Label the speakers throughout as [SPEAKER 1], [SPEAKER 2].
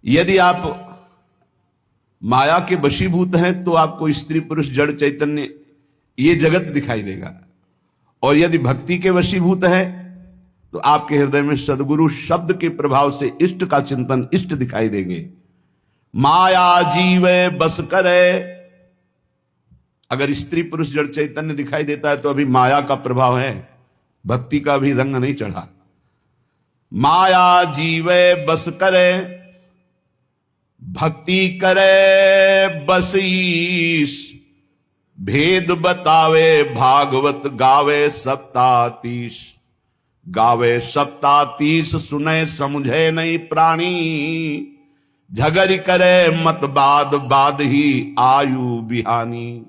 [SPEAKER 1] यदि आप माया के वशीभूत हैं तो आपको स्त्री पुरुष जड़ चैतन्य ये जगत दिखाई देगा, और यदि भक्ति के वशीभूत है तो आपके हृदय में सदगुरु शब्द के प्रभाव से इष्ट का चिंतन, इष्ट दिखाई देंगे। माया जीवे बस करे, अगर स्त्री पुरुष जड़ चैतन्य दिखाई देता है तो अभी माया का प्रभाव है, भक्ति का भी रंग नहीं चढ़ा। माया जीवे बस करे, भक्ति करे बस ईश, भेद बतावे भागवत गावे सप्तातीश। गावे सप्तातीश सुने समझे नहीं प्राणी, झगड़ करे मत बाद बाद ही आयु बिहानी।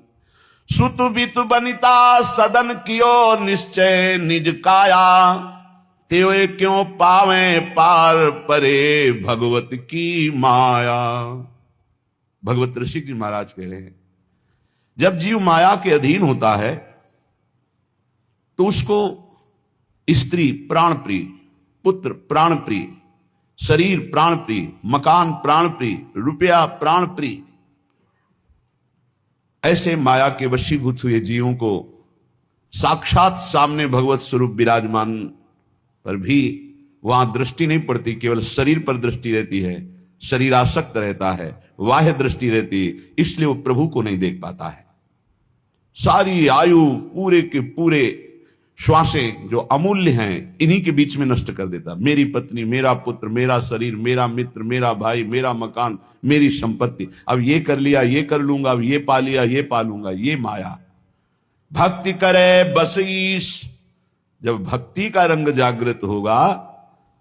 [SPEAKER 1] सुत बित बनिता सदन कियो निश्चय निज काया, त्यों क्यों पावे पार परे भगवत की माया। भगवत ऋषि जी महाराज कह रहे हैं, जब जीव माया के अधीन होता है तो उसको स्त्री प्राण प्रिय, पुत्र प्राण प्रिय, शरीर प्राण प्रिय, मकान प्राण प्रिय, रुपया प्राण प्रिय, ऐसे माया के वशीभूत हुए जीवों को साक्षात सामने भगवत स्वरूप विराजमान पर भी वहां दृष्टि नहीं पड़ती, केवल शरीर पर दृष्टि रहती है, शरीर आसक्त रहता है, बाह्य दृष्टि रहती है, इसलिए वो प्रभु को नहीं देख पाता है। सारी आयु पूरे के पूरे श्वासें जो अमूल्य हैं इन्हीं के बीच में नष्ट कर देता। मेरी पत्नी, मेरा पुत्र, मेरा शरीर, मेरा मित्र, मेरा भाई, मेरा मकान, मेरी संपत्ति, अब ये कर लिया, ये कर लूंगा, अब ये पा लिया, ये पा लूंगा, ये माया। भक्ति करे बस ईश, जब भक्ति का रंग जागृत होगा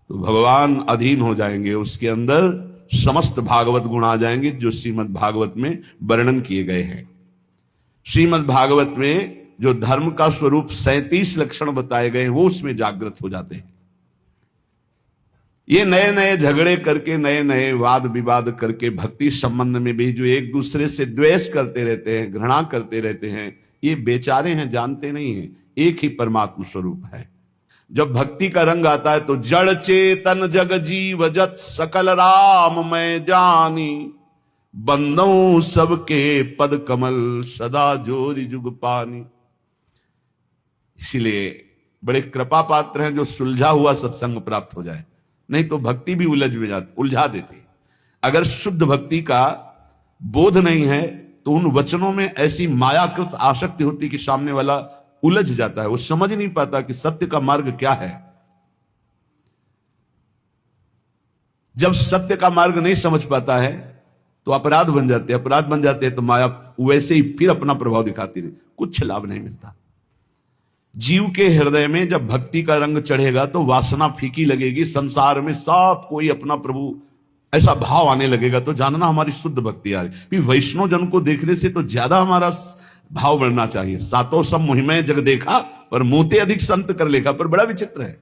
[SPEAKER 1] तो भगवान अधीन हो जाएंगे, उसके अंदर समस्त भागवत गुण आ जाएंगे जो श्रीमद् भागवत में वर्णन किए गए हैं। श्रीमद् भागवत में जो धर्म का स्वरूप 37 लक्षण बताए गए हैं वो उसमें जागृत हो जाते हैं। ये नए नए झगड़े करके, नए नए वाद विवाद करके भक्ति संबंध में भी जो एक दूसरे से द्वेष करते रहते हैं, घृणा करते रहते हैं, ये बेचारे हैं, जानते नहीं हैं एक ही परमात्मा स्वरूप है। जब भक्ति का रंग आता है तो जड़ चेतन जग जीव जत सकल राम मैं जानी, बंदों सबके पद कमल सदा जोरी जुग पानी। इसीलिए बड़े कृपा पात्र हैं जो सुलझा हुआ सत्संग प्राप्त हो जाए, नहीं तो भक्ति भी उलझा देती। अगर शुद्ध भक्ति का बोध नहीं है तो उन वचनों में ऐसी मायाकृत आसक्ति होती कि सामने वाला उलझ जाता है, वो समझ नहीं पाता कि सत्य का मार्ग क्या है। जब सत्य का मार्ग नहीं समझ पाता है तो अपराध बन जाते हैं, अपराध बन जाते हैं तो माया वैसे ही फिर अपना प्रभाव दिखाती रही, कुछ लाभ नहीं मिलता। जीव के हृदय में जब भक्ति का रंग चढ़ेगा तो वासना फीकी लगेगी, संसार में सब कोई अपना प्रभु ऐसा भाव आने लगेगा, तो जानना हमारी शुद्ध भक्ति आ रही। वैष्णव जन को देखने से तो ज्यादा हमारा भाव बढ़ना चाहिए। सातों सब मुहिमें जग देखा पर मोते अधिक संत कर लेखा। पर बड़ा विचित्र है,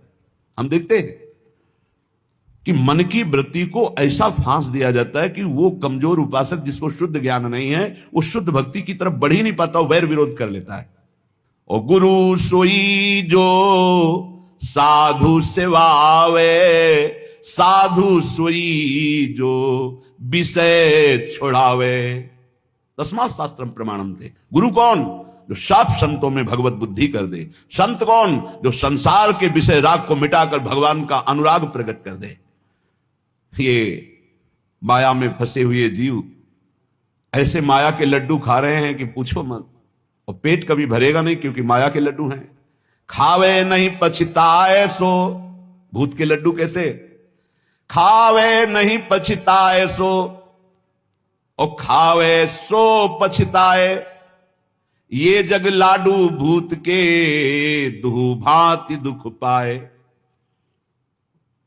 [SPEAKER 1] हम देखते हैं कि मन की वृत्ति को ऐसा फांस दिया जाता है कि वो कमजोर उपासक जिसको शुद्ध ज्ञान नहीं है वो शुद्ध भक्ति की तरफ बढ़ ही नहीं पाता, वैर विरोध कर लेता है। और गुरु सोई जो साधु सेवावे, साधु सोई जो विषय छोड़ावे, तस्मात् शास्त्रम प्रमाणम थे। गुरु कौन? जो साफ संतों में भगवत बुद्धि कर दे। संत कौन? जो संसार के विषय राग को मिटाकर भगवान का अनुराग प्रकट कर दे। ये माया में फंसे हुए जीव ऐसे माया के लड्डू खा रहे हैं कि पूछो मत, और पेट कभी भरेगा नहीं क्योंकि माया के लड्डू हैं। खावे नहीं पछताए सो, भूत के लड्डू कैसे? खावे नहीं पछताए सो, और खावे सो पछताए, ये जग लाडू भूत के दुहु भांति दुख पाए।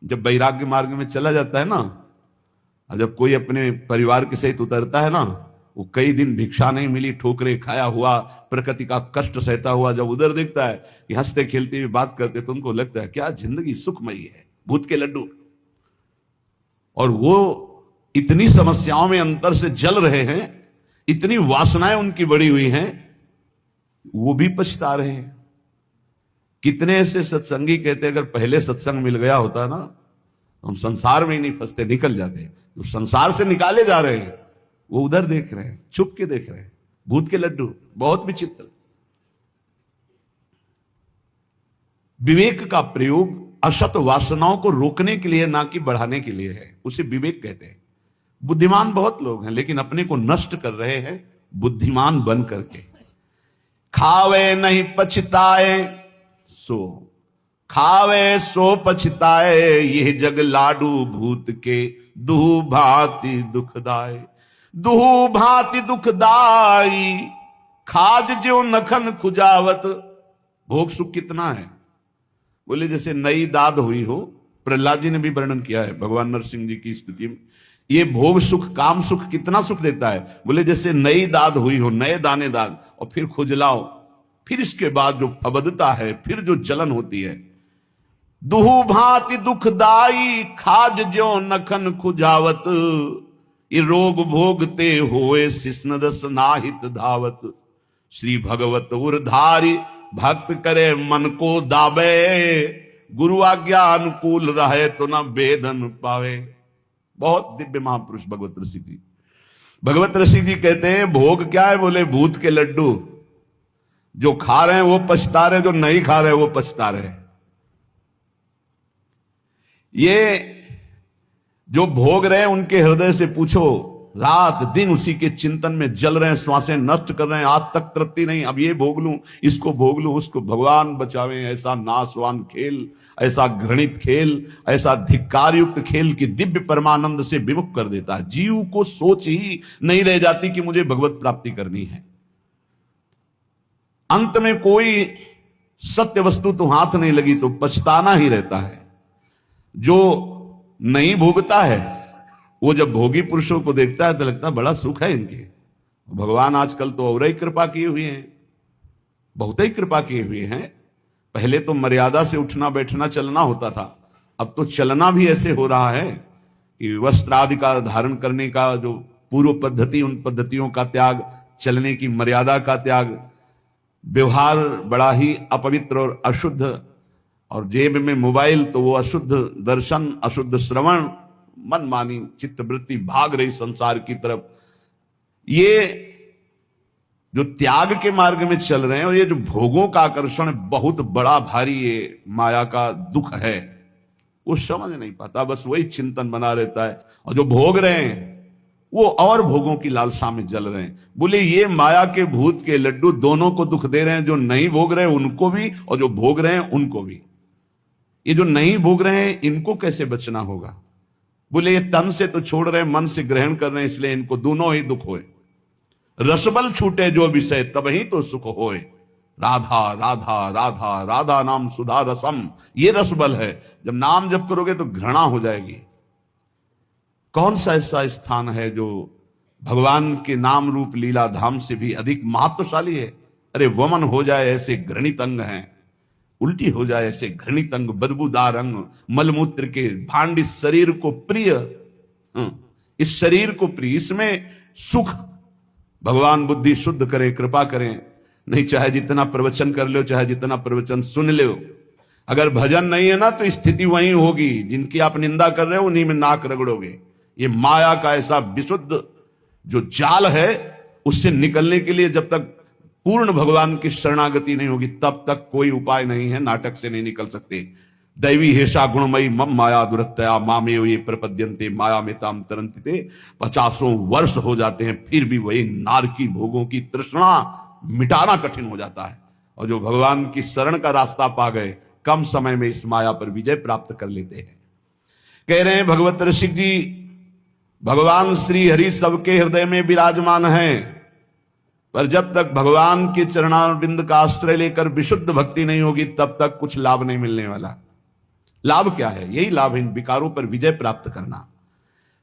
[SPEAKER 1] जब वैराग्य मार्ग में चला जाता है ना, और जब कोई अपने परिवार के सहित उतरता है ना, वो कई दिन भिक्षा नहीं मिली, ठोकरे खाया हुआ, प्रकृति का कष्ट सहता हुआ जब उधर देखता है कि हंसते खेलते हुए बात करते, तो उनको लगता है क्या जिंदगी सुखमयी है, भूत के लड्डू। और वो इतनी समस्याओं में अंतर से जल रहे हैं, इतनी वासनाएं उनकी बढ़ी हुई हैं, वो भी पछता रहे हैं। कितने ऐसे सत्संगी कहते अगर पहले सत्संग मिल गया होता ना हम संसार में ही नहीं फंसते, निकल जाते। जो संसार से निकाले जा रहे हैं वो उधर देख रहे हैं, छुप के देख रहे हैं। भूत के लड्डू बहुत विचित्र। विवेक का प्रयोग असत वासनाओं को रोकने के लिए, ना कि बढ़ाने के लिए है, उसे विवेक कहते हैं। बुद्धिमान बहुत लोग हैं लेकिन अपने को नष्ट कर रहे हैं बुद्धिमान बन करके। खावे नहीं पछताए सो, खावे सो पछताए, यह जग लाडू भूत के, दुहु भांति दुखदाय, दुहु भांति दुखदाई, खाज जो नखन खुजावत। भोग सुख कितना है? बोले जैसे नई दाद हुई हो। प्रहलाद जी ने भी वर्णन किया है भगवान नरसिंह जी की स्तुति में। ये भोग सुख, काम सुख कितना सुख देता है? बोले जैसे नई दाद हुई हो, नए दाने दाग, और फिर खुजलाओ, फिर इसके बाद जो फबदता है, फिर जो जलन होती है। दुहु भांति दुखदाई, खाज ज्यो नखन खुजावत, ये रोग भोगते होए शिष्ण रस नाहित धावत। श्री भगवत उरधारी, भक्त करे मन को दावे, गुरु आज्ञा अनुकूल रहे तो न वेदन पावे। बहुत दिव्य महापुरुष भगवत रसिक जी। भगवत रसिक जी कहते हैं भोग क्या है? बोले भूत के लड्डू। जो खा रहे हैं वो पछता रहे, जो नहीं खा रहे वो पछता रहे। ये जो भोग रहे हैं उनके हृदय से पूछो, रात दिन उसी के चिंतन में जल रहे हैं, श्वासें नष्ट कर रहे हैं, आज तक तृप्ति नहीं, अब ये भोग लूं, इसको भोग लूं, उसको। भगवान बचावे ऐसा नाशवान खेल, ऐसा घृणित खेल, ऐसा धिक्कार युक्त खेल कि दिव्य परमानंद से विमुख कर देता है। जीव को सोच ही नहीं रह जाती कि मुझे भगवत प्राप्ति करनी है। अंत में कोई सत्य वस्तु तो हाथ नहीं लगी तो पछताना ही रहता है। जो नहीं भोगता है वो जब भोगी पुरुषों को देखता है तो लगता है बड़ा सुख है इनके। भगवान आजकल तो और ही कृपा किए हुए हैं, बहुत ही कृपा किए हुए हैं। पहले तो मर्यादा से उठना बैठना चलना होता था, अब तो चलना भी ऐसे हो रहा है कि वस्त्र आदि का धारण करने का जो पूर्व पद्धति, उन पद्धतियों का त्याग, चलने की मर्यादा का त्याग, व्यवहार बड़ा ही अपवित्र और अशुद्ध, और जेब में मोबाइल तो वो अशुद्ध दर्शन, अशुद्ध श्रवण, मनमानी चित्तवृत्ति भाग रही संसार की तरफ। ये जो त्याग के मार्ग में चल रहे हैं और ये जो भोगों का आकर्षण बहुत बड़ा भारी ये माया का दुख है, वो समझ नहीं पाता, बस वही चिंतन बना रहता है। और जो भोग रहे हैं वो और भोगों की लालसा में जल रहे हैं। बोले ये माया के भूत के लड्डू दोनों को दुख दे रहे हैं, जो नहीं भोग रहे हैं उनको भी और जो भोग रहे हैं उनको भी। ये जो नहीं भोग रहे हैं इनको कैसे बचना होगा? बोले ये तन से तो छोड़ रहे हैं, मन से ग्रहण कर रहे हैं, इसलिए इनको दोनों ही दुख होए। रसबल छूटे जो विषय तब ही तो सुख होए। राधा राधा राधा राधा नाम सुधा रसम, ये रसबल है। जब नाम जप करोगे तो घृणा हो जाएगी। कौन सा ऐसा स्थान है जो भगवान के नाम रूप लीला धाम से भी अधिक महत्वशाली है? अरे वमन हो जाए ऐसे घृणित अंग हैं, उल्टी हो जाए ऐसे घृणित अंग, बदबूदार अंग, मलमूत्र के भांड इस शरीर को प्रिय, इस शरीर को प्रिय, इसमें सुख। भगवान बुद्धि शुद्ध करे, कृपा करें। नहीं चाहे जितना प्रवचन कर लो, चाहे जितना प्रवचन सुन लो, अगर भजन नहीं है ना तो स्थिति वही होगी। जिनकी आप निंदा कर रहे हो उन्हीं में नाक रगड़ोगे। ये माया का ऐसा विशुद्ध जो जाल है, उससे निकलने के लिए जब तक पूर्ण भगवान की शरणागति नहीं होगी तब तक कोई उपाय नहीं है। नाटक से नहीं निकल सकते। दैवी हेषा गुणमयी मम माया दुरत्या मामेव ये प्रपद्यन्ते माया में ताम तरन्ति। 50 वर्ष हो जाते हैं फिर भी वही नारकी भोगों की तृष्णा मिटाना कठिन हो जाता है। और जो भगवान की शरण का रास्ता पा गए, कम समय में इस माया पर विजय प्राप्त कर लेते हैं। कह रहे हैं भगवत ऋषिक जी, भगवान श्री हरि सबके हृदय में विराजमान हैं, पर जब तक भगवान के चरणारविंद का आश्रय लेकर विशुद्ध भक्ति नहीं होगी तब तक कुछ लाभ नहीं मिलने वाला। लाभ क्या है? यही लाभ इन विकारों पर विजय प्राप्त करना।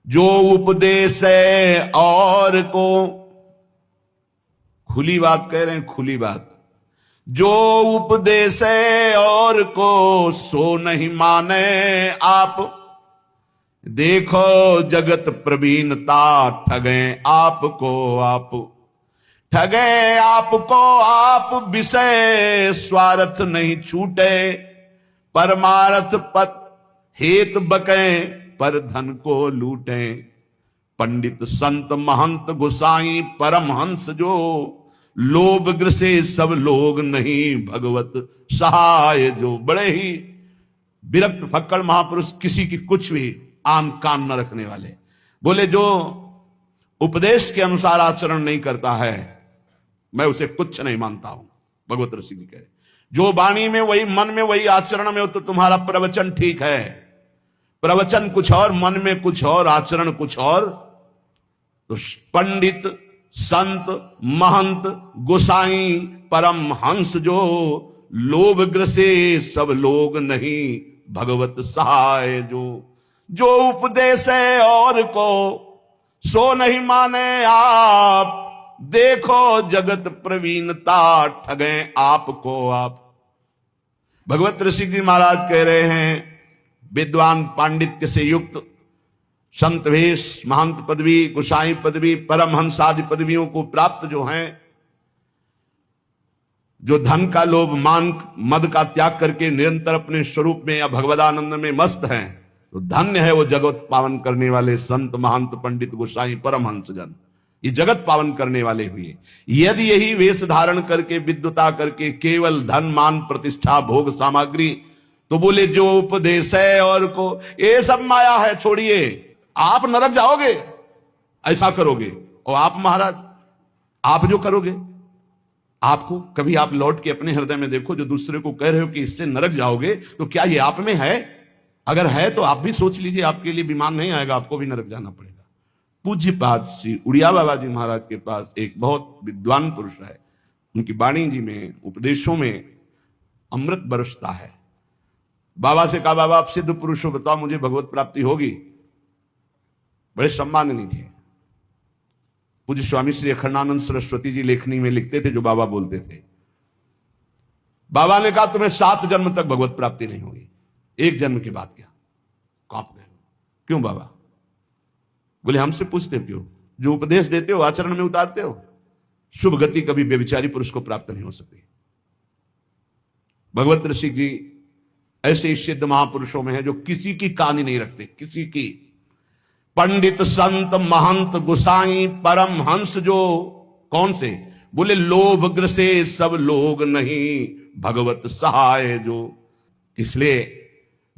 [SPEAKER 1] जो उपदेश है और को, खुली बात कह रहे हैं, खुली बात। जो उपदेश है और को सो नहीं माने आप, देखो जगत प्रवीणता ठगे आपको आप, ठगे आपको आप। विषय स्वार्थ नहीं छूटे, परमार्थ पथ हेत बकें पर धन को लूटें। पंडित संत महंत गोसाई परमहंस जो, लोभ ग्रसे सब लोग नहीं भगवत सहाय जो। बड़े ही विरक्त फक्कड़ महापुरुष, किसी की कुछ भी आन कान न रखने वाले, बोले जो उपदेश के अनुसार आचरण नहीं करता है मैं उसे कुछ नहीं मानता हूं। भगवत ऋषि जी कहे जो वाणी में वही मन में वही आचरण में हो तो तुम्हारा प्रवचन ठीक है, प्रवचन कुछ और मन में कुछ और आचरण कुछ और। तो पंडित संत महंत गोसाई परम हंस जो, लोभ ग्रसे सब लोग नहीं भगवत सहाय जो। जो उपदेश है और को सो नहीं माने आप, देखो जगत प्रवीणता ठगे आपको आप। भगवत ऋषि जी महाराज कह रहे हैं विद्वान पांडित्य से युक्त संत वेश, महंत पदवी, गोसाई पदवी, परमहंस आदि पदवियों को प्राप्त जो हैं, जो धन का लोभ मान मद का त्याग करके निरंतर अपने स्वरूप में या भगवदानंद में मस्त हैं, तो धन्य है वो जगत पावन करने वाले संत महंत पंडित गोसाई परमहंस जन। ये जगत पावन करने वाले हुए। यदि यही वेश धारण करके विद्वता करके केवल धन मान प्रतिष्ठा भोग सामग्री, तो बोले जो उपदेश है और को ये सब माया है, छोड़िए आप नरक जाओगे ऐसा करोगे। और आप महाराज आप जो करोगे, आपको कभी आप लौट के अपने हृदय में देखो, जो दूसरे को कह रहे हो कि इससे नरक जाओगे, तो क्या ये आप में है? अगर है तो आप भी सोच लीजिए, आपके लिए विमान नहीं आएगा, आपको भी नरक जाना पड़ेगा। पूज्यपाद श्री उड़िया बाबा जी महाराज के पास एक बहुत विद्वान पुरुष है, उनकी वाणी जी में उपदेशों में अमृत बरसता है। बाबा से कहा बाबा आप सिद्ध पुरुष हो, बताओ मुझे भगवत प्राप्ति होगी? बड़े सम्माननीय थे। पूज्य स्वामी श्री अखंडानंद सरस्वती जी लेखनी में लिखते थे जो बाबा बोलते थे। बाबा ने कहा तुम्हें 7 जन्म तक भगवत प्राप्ति नहीं होगी, 1 जन्म के बाद क्या? कांप गए। क्यों बाबा? बोले हमसे पूछते हो क्यों? जो उपदेश देते हो आचरण में उतारते हो, शुभ गति कभी व्यभिचारी पुरुष को प्राप्त नहीं हो सकती। भगवत ऋषि जी ऐसे सिद्ध महापुरुषों में है जो किसी की कहानी नहीं रखते, किसी की। पंडित संत महंत गोसाई परम हंस जो, कौन से? बोले लोभ ग्रसे सब लोग नहीं भगवत सहाय जो। इसलिए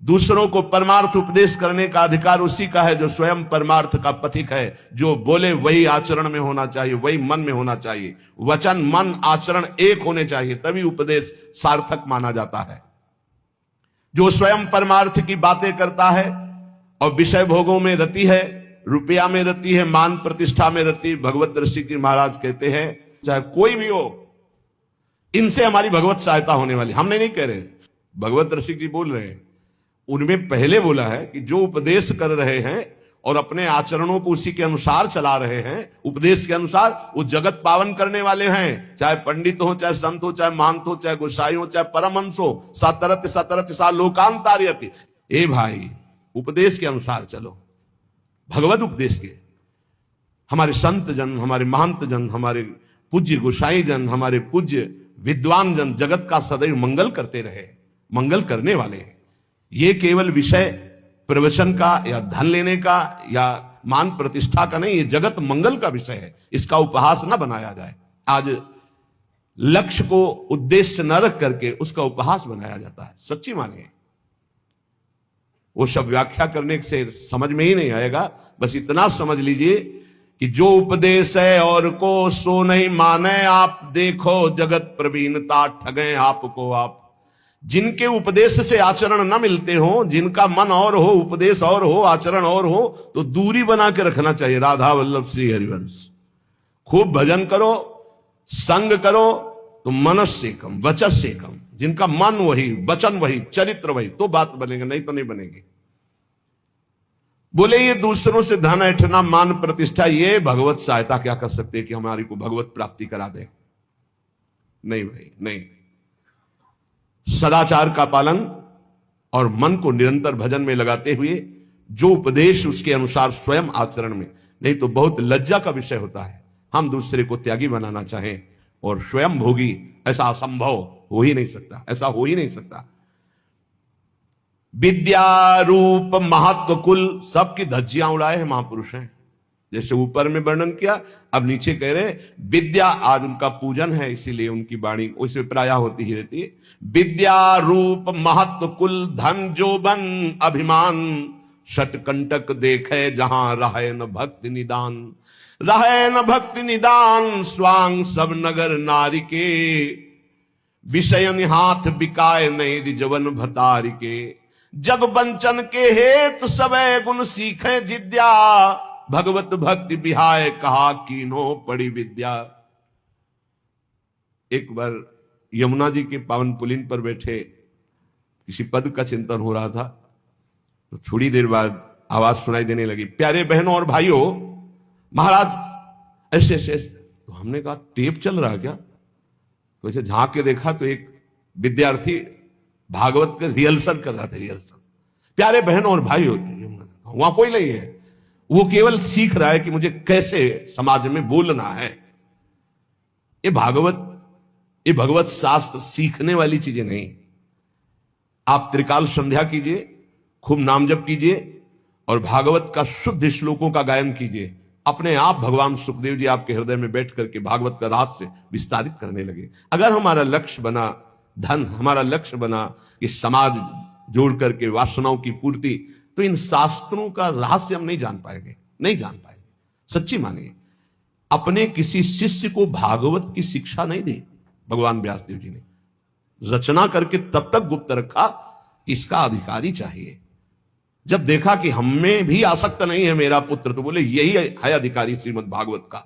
[SPEAKER 1] दूसरों को परमार्थ उपदेश करने का अधिकार उसी का है जो स्वयं परमार्थ का पथिक है। जो बोले वही आचरण में होना चाहिए, वही मन में होना चाहिए। वचन मन आचरण एक होने चाहिए, तभी उपदेश सार्थक माना जाता है। जो स्वयं परमार्थ की बातें करता है और विषय भोगों में रति है, रुपया में रति है, मान प्रतिष्ठा में रति, भगवत ऋषि जी महाराज कहते हैं चाहे कोई भी हो, इनसे हमारी भगवत सहायता होने वाली। हमने नहीं कह रहे, भगवत ऋषि जी बोल रहे हैं। उनमें पहले बोला है कि जो उपदेश कर रहे हैं और अपने आचरणों को उसी के अनुसार चला रहे हैं, उपदेश के अनुसार, वो जगत पावन करने वाले हैं। चाहे पंडित हो, चाहे संत हो, चाहे महंत हो, चाहे गोसाई हो, चाहे परमहंस हो। सतरत सतरत सा लोकांतार्यति। ए भाई उपदेश के अनुसार चलो, भगवत उपदेश के। हमारे संत जन, हमारे महंत जन, हमारे पूज्य गोसाई जन, हमारे पूज्य विद्वान जन जगत का सदैव मंगल करते रहे, मंगल करने वाले हैं। ये केवल विषय प्रवचन का या धन लेने का या मान प्रतिष्ठा का नहीं, ये जगत मंगल का विषय है। इसका उपहास न बनाया जाए। आज लक्ष्य को उद्देश्य न रख करके उसका उपहास बनाया जाता है। सच्ची माने वो सब व्याख्या करने से समझ में ही नहीं आएगा। बस इतना समझ लीजिए कि जो उपदेश है और को सो नहीं माने आप, देखो जगत प्रवीणता ठगे आपको आप। जिनके उपदेश से आचरण न मिलते हो, जिनका मन और हो, उपदेश और हो, आचरण और हो, तो दूरी बना के रखना चाहिए। राधा वल्लभ श्री हरिवंश। खूब भजन करो, संग करो, तो मनस से कम वचस से कम। जिनका मन वही, वचन वही, चरित्र वही, तो बात बनेगा, नहीं तो नहीं बनेगी। बोले ये दूसरों से धन ऐठना, मान प्रतिष्ठा, ये भगवत सहायता क्या कर सकते हैं कि हमारी को भगवत प्राप्ति करा दे? नहीं भाई नहीं। सदाचार का पालन और मन को निरंतर भजन में लगाते हुए जो उपदेश उसके अनुसार स्वयं आचरण में, नहीं तो बहुत लज्जा का विषय होता है हम दूसरे को त्यागी बनाना चाहें और स्वयं भोगी। ऐसा असंभव हो ही नहीं सकता, ऐसा हो ही नहीं सकता। विद्या रूप महत्व कुल सबकी धज्जियां उड़ाए हैं महापुरुष हैं। जैसे ऊपर में वर्णन किया, अब नीचे कह रहे विद्या, आज उनका पूजन है इसीलिए उनकी वाणी उसमें प्रायः होती ही रहती है। विद्या रूप महत्व कुल धन जोबन अभिमान, षटकंटक देखे जहां रहे न भक्ति निदान। रहे न भक्ति निदान स्वांग सब नगर नारी के, विषयन हाथ बिकाए नहीं रिजवन भतारी के। जग बंचन के हेत सबे गुण सीखे जिद्या, भगवत भक्ति बिहाय कहा कीनो पड़ी विद्या। एक बार यमुना जी के पावन पुलिन पर बैठे किसी पद का चिंतन हो रहा था, तो थोड़ी देर बाद आवाज सुनाई देने लगी, प्यारे बहनों और भाइयों, महाराज ऐसे ऐसे। तो हमने कहा टेप चल रहा क्या? तो ऐसे झांक के देखा तो एक विद्यार्थी भागवत का रिहर्सल कर रहा था। रिहर्सल, प्यारे बहनों और भाइयों, वहां कोई नहीं है, वो केवल सीख रहा है कि मुझे कैसे समाज में बोलना है। ये भगवत शास्त्र सीखने वाली चीजें नहीं। आप त्रिकाल संध्या कीजिए, खूब नाम जप कीजिए और भागवत का शुद्ध श्लोकों का गायन कीजिए, अपने आप भगवान सुखदेव जी आपके हृदय में बैठ करके भागवत का रहस्य विस्तारित करने लगे। अगर हमारा लक्ष्य बना धन, हमारा लक्ष्य बना कि समाज जोड़ करके वासनाओं की पूर्ति, तो इन शास्त्रों का रहस्य हम नहीं जान पाएंगे, नहीं जान पाएंगे। सच्ची मानिए, अपने किसी शिष्य को भागवत की शिक्षा नहीं दी भगवान व्यासदेव जी ने, रचना करके तब तक गुप्त रखा कि इसका अधिकारी चाहिए। जब देखा कि हमें भी आसक्त नहीं है मेरा पुत्र, तो बोले यही है अधिकारी श्रीमद् भागवत का।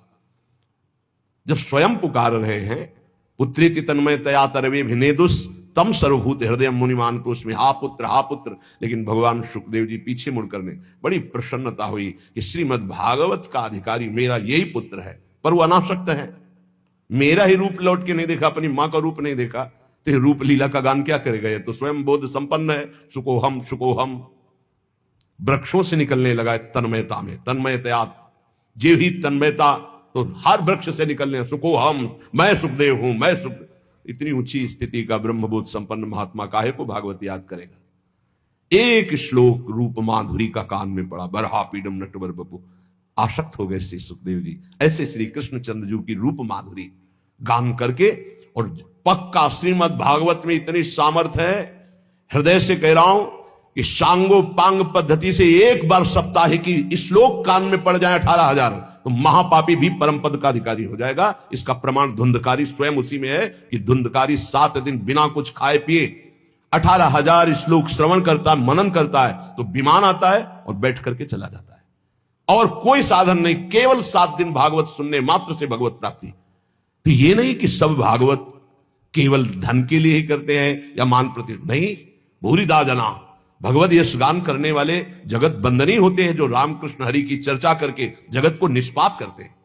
[SPEAKER 1] जब स्वयं पुकार रहे हैं, पुत्रेति तन्मयतया तरवे भिनेदुस तम सर्वभूत हृदय मुनिमान, तो उसमें हा पुत्र, लेकिन भगवान सुखदेव जी पीछे मुड़कर ने बड़ी प्रसन्नता हुई कि श्रीमद् भागवत का अधिकारी मेरा यही पुत्र है। पर वो अनासक्त है, मेरा ही रूप लौट के नहीं देखा, अपनी मां का रूप नहीं देखा, तो ये रूप लीला का गान क्या करेगा? ये तो स्वयं बोध संपन्न है। सुकोहम वृक्षों से निकलने लगा है तन्मयता में, तन्मयतया जे ही तन्मयता, तो हर वृक्ष से निकलने, सुकोहम, मैं सुखदेव हूं, मैं सुख। इतनी ऊंची स्थिति का ब्रह्मबोध संपन्न महात्मा काहे को भागवत याद करेगा? एक श्लोक रूप माधुरी का कान में पड़ा, बरहा पीडम नटवर बपू, आसक्त हो गए श्री सुखदेव जी। ऐसे श्री कृष्णचंद्र जी की रूप माधुरी गान करके, और पक्का श्रीमद् भागवत में इतनी सामर्थ्य है, हृदय से कह रहा हूं कि सांगो पांग पद्धति से एक बार सप्ताह की श्लोक कान में पड़ जाए 18,000, तो महापापी भी परम पद का अधिकारी हो जाएगा। इसका प्रमाण धुंधकारी स्वयं उसी में है कि धुंधकारी 7 दिन बिना कुछ खाए पिए 18,000 श्लोक श्रवण करता है, मनन करता है, तो विमान आता है और बैठ करके चला जाता है, और कोई साधन नहीं, केवल 7 दिन भागवत सुनने मात्र से भगवत प्राप्ति। तो ये नहीं कि सब भागवत केवल धन के लिए ही करते हैं या मान प्रति, नहीं। भूरिदा जना भगवत यश गान करने वाले जगत बंदनी होते हैं, जो रामकृष्ण हरि की चर्चा करके जगत को निष्पाप करते हैं।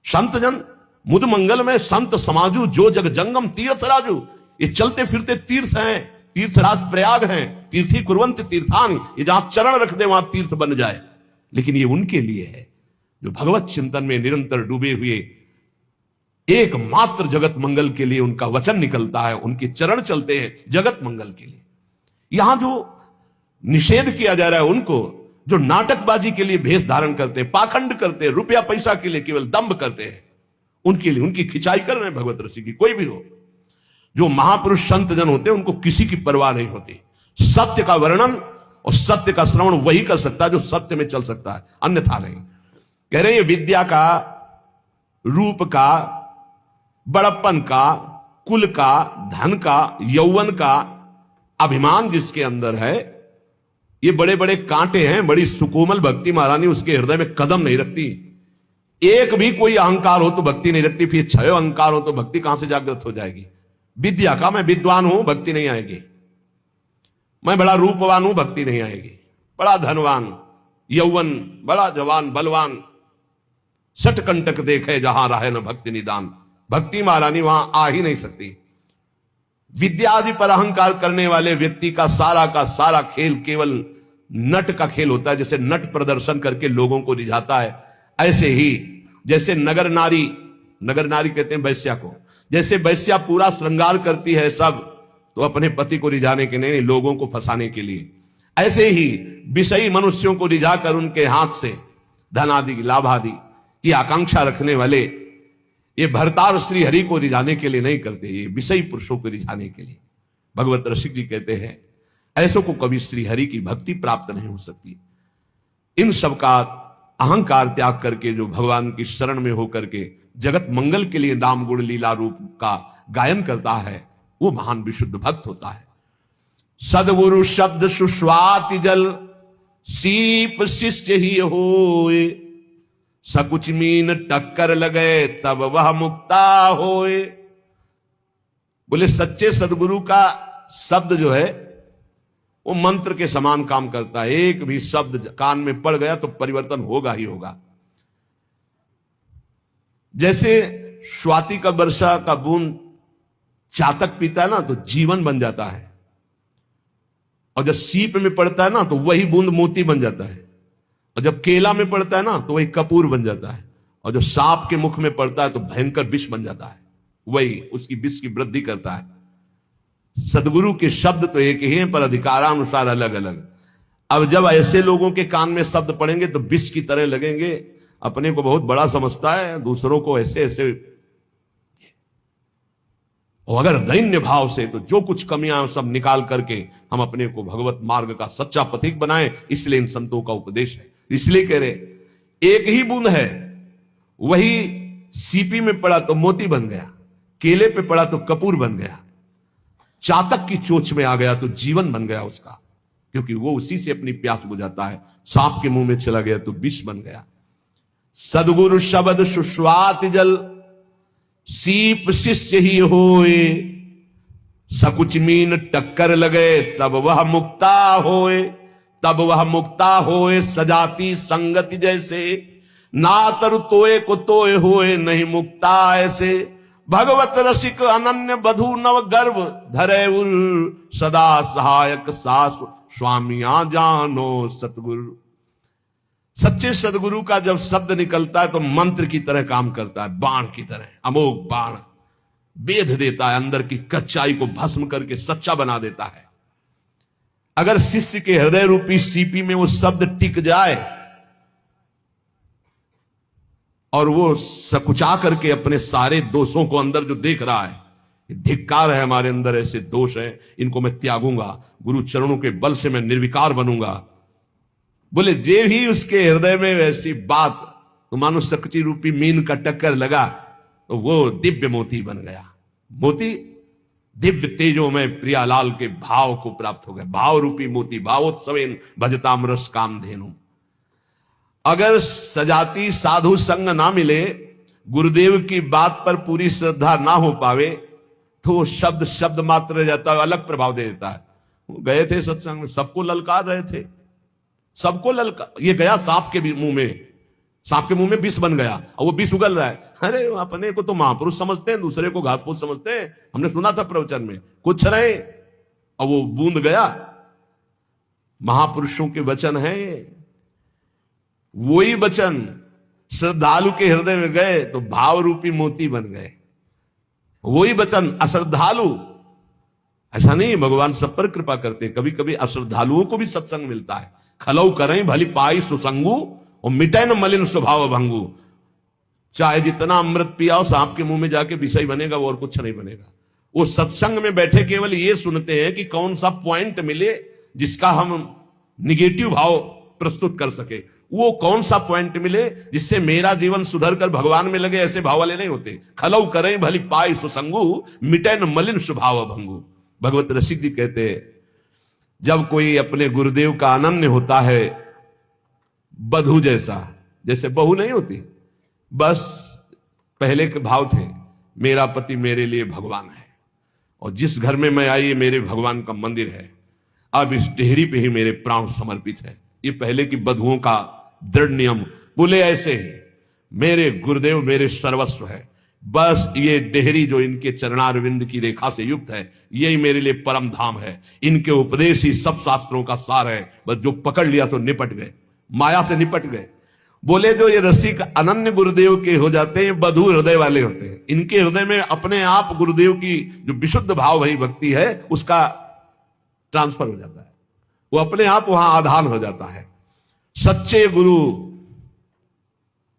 [SPEAKER 1] संत जन मुद मंगल में संत समाजू, जो जग जंगम तीर्थ राजू। ये चलते फिरते तीर्थ हैं, तीर्थराज प्रयाग हैं, तीर्थी कुर्वंत तीर्थान, ये जहां चरण रख दे वहां तीर्थ बन जाए। लेकिन ये उनके लिए है जो भगवत चिंतन में निरंतर डूबे हुए, एकमात्र जगत मंगल के लिए उनका वचन निकलता है, उनके चरण चलते हैं जगत मंगल के लिए। यहां जो निषेध किया जा रहा है उनको, जो नाटकबाजी के लिए भेष धारण करते हैं, पाखंड करते हैं, रुपया पैसा के लिए केवल दंभ करते हैं, उनके लिए उनकी खिंचाई कर रहे हैं भगवत ऋषि की। कोई भी हो, जो महापुरुष संत जन होते हैं उनको किसी की परवाह नहीं होती। सत्य का वर्णन और सत्य का श्रवण वही कर सकता है जो सत्य में चल सकता है, अन्यथा नहीं। कह रहे हैं विद्या का, रूप का, बड़प्पन का, कुल का, धन का, यौवन का अभिमान जिसके अंदर है, ये बड़े बड़े कांटे हैं। बड़ी सुकोमल भक्ति महारानी उसके हृदय में कदम नहीं रखती। एक भी कोई अहंकार हो तो भक्ति नहीं रखती, फिर 6 अहंकार हो तो भक्ति कहां से जागृत हो जाएगी? विद्या का मैं विद्वान हूं, भक्ति नहीं आएगी। मैं बड़ा रूपवान हूं, भक्ति नहीं आएगी। बड़ा धनवान, यौवन, बड़ा जवान, बलवान, सटकंटक देखे जहां रहे न भक्ति निदान, भक्ति महारानी वहां आ ही नहीं सकती। विद्या आदि पर अहंकार करने वाले व्यक्ति का सारा खेल केवल नट का खेल होता है। जैसे नट प्रदर्शन करके लोगों को रिझाता है, ऐसे ही जैसे नगर नारी कहते हैं वैश्या को, जैसे वैश्या पूरा श्रृंगार करती है सब, तो अपने पति को रिझाने के नहीं, लोगों को फंसाने के लिए। ऐसे ही विषयी मनुष्यों को रिझाकर उनके हाथ से धन आदि लाभ आदि की आकांक्षा रखने वाले ये भरतार श्री हरि को रिझाने के लिए नहीं करते, ये विषयी पुरुषों को रिझाने के लिए। भगवत रसिक जी कहते हैं ऐसों को कभी श्री हरि की भक्ति प्राप्त नहीं हो सकती। इन सब का अहंकार त्याग करके जो भगवान की शरण में होकर के जगत मंगल के लिए नाम गुण लीला रूप का गायन करता है, वो महान विशुद्ध भक्त होता है। सदगुरु शब्द सुस्वाति जल सीप शिष्य ही होए, सकुच मीन टक्कर लगे तब वह मुक्ता होए। बोले सच्चे सदगुरु का शब्द जो है वो मंत्र के समान काम करता है। एक भी शब्द कान में पड़ गया तो परिवर्तन होगा ही होगा। जैसे स्वाति का वर्षा का बूंद चातक पीता है ना तो जीवन बन जाता है, और जब सीप में पड़ता है ना तो वही बूंद मोती बन जाता है, और जब केला में पड़ता है ना तो वही कपूर बन जाता है, और जब सांप के मुख में पड़ता है तो भयंकर विष बन जाता है, वही उसकी विष की वृद्धि करता है। सदगुरु के शब्द तो एक ही हैं पर अधिकारानुसार अलग अलग। अब जब ऐसे लोगों के कान में शब्द पड़ेंगे तो विष की तरह लगेंगे। अपने को बहुत बड़ा समझता है, दूसरों को ऐसे ऐसे। और अगर दैन्य भाव से तो जो कुछ कमियां सब निकाल करके हम अपने को भगवत मार्ग का सच्चा पथिक बनाएं, इसलिए इन संतों का उपदेश है। इसलिए कह रहे एक ही बूंद है, वही सीपी में पड़ा तो मोती बन गया, केले पे पड़ा तो कपूर बन गया, चातक की चोंच में आ गया तो जीवन बन गया उसका, क्योंकि वो उसी से अपनी प्यास बुझाता है। सांप के मुंह में चला गया तो विष बन गया। सदगुरु शब्द सुस्वात जल सीप शिष्य ही होए, सकुच मीन टक्कर लगे तब वह मुक्ता होए। तब वह मुक्ता होए सजाती संगति जैसे, ना तरु तोए को तोए होए नहीं मुक्ता ऐसे। भगवत रसिक अनन्य बधु नव गर्भ धरे उर, सदा सहायक सास स्वामिया जानो सतगुरु। सच्चे सदगुरु का जब शब्द निकलता है तो मंत्र की तरह काम करता है, बाण की तरह, अमोघ बाण बेध देता है, अंदर की कच्चाई को भस्म करके सच्चा बना देता है। अगर शिष्य के हृदय रूपी सीपी में वो शब्द टिक जाए और वो सकुचा करके अपने सारे दोषों को अंदर जो देख रहा है, धिक्कार है हमारे अंदर ऐसे दोष हैं, इनको मैं त्यागूंगा, गुरु चरणों के बल से मैं निर्विकार बनूंगा। बोले जे भी उसके हृदय में वैसी बात तो मानो सकची रूपी मीन का टक्कर लगा तो वो दिव्य मोती बन गया। मोती दिव्य तेजो में प्रियालाल के भाव को प्राप्त हो गया। भाव रूपी मोती भावोत्सवेन भजतामरस कामधेनु। अगर सजाती साधु संग ना मिले, गुरुदेव की बात पर पूरी श्रद्धा ना हो पावे तो वो शब्द शब्द मात्र रह जाता है, अलग प्रभाव दे देता है। गए थे सत्संग में, सबको ललकार रहे थे, सबको ललकार। ये गया सांप के मुंह में, सांप के मुंह में विष बन गया और वो विष उगल रहा है। अरे अपने को तो महापुरुष समझते हैं, दूसरे को घासपूस समझते हैं। हमने सुना था प्रवचन में, कुछ रहे और वो बूंद गया। महापुरुषों के वचन है, वही वचन श्रद्धालु के हृदय में गए तो भाव रूपी मोती बन गए। वही वचन अश्रद्धालु, ऐसा नहीं, भगवान सब पर कृपा करते। कभी कभी अश्रद्धालुओं को भी सत्संग मिलता है। खलौ करें भली पाई सुसंगु और मिटे न मलिन स्वभाव भंगु। चाहे जितना अमृत पियाओ, सांप के मुंह में जाके विषय बनेगा, वो और कुछ नहीं बनेगा। वो सत्संग में बैठे केवल ये सुनते हैं कि कौन सा पॉइंट मिले जिसका हम निगेटिव भाव प्रस्तुत कर सके, वो कौन सा पॉइंट मिले जिससे मेरा जीवन सुधर कर भगवान में लगे। ऐसे भाव वाले नहीं होते। खलौ करें भली पाई सुसंगु मिटे न मलिन स्वभाव भंगु। भगवत रसिक जी कहते हैं जब कोई अपने गुरुदेव का अनन्य होता है, बधू जैसा, जैसे बहू नहीं होती, बस पहले के भाव थे, मेरा पति मेरे लिए भगवान है और जिस घर में मैं आई मेरे भगवान का मंदिर है, अब इस डेहरी पे ही मेरे प्राण समर्पित है। ये पहले की बधुओं का दृढ़ नियम। बोले ऐसे ही मेरे गुरुदेव मेरे सर्वस्व है, बस ये डेहरी जो इनके चरणारविंद की रेखा से युक्त है, यही मेरे लिए परम धाम है। इनके उपदेश ही सब शास्त्रों का सार है। बस जो पकड़ लिया तो निपट गए, माया से निपट गए। बोले जो ये रसिक अनन्य गुरुदेव के हो जाते हैं, बधू हृदय वाले होते हैं। इनके हृदय में अपने आप गुरुदेव की जो विशुद्ध भाव भरी भक्ति है उसका ट्रांसफर हो जाता है। वो अपने आप वहां आधान हो जाता है। सच्चे गुरु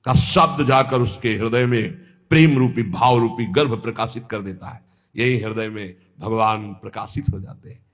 [SPEAKER 1] का शब्द जाकर उसके हृदय में प्रेम रूपी भाव रूपी गर्भ प्रकाशित कर देता है। यही हृदय में भगवान प्रकाशित हो जाते हैं।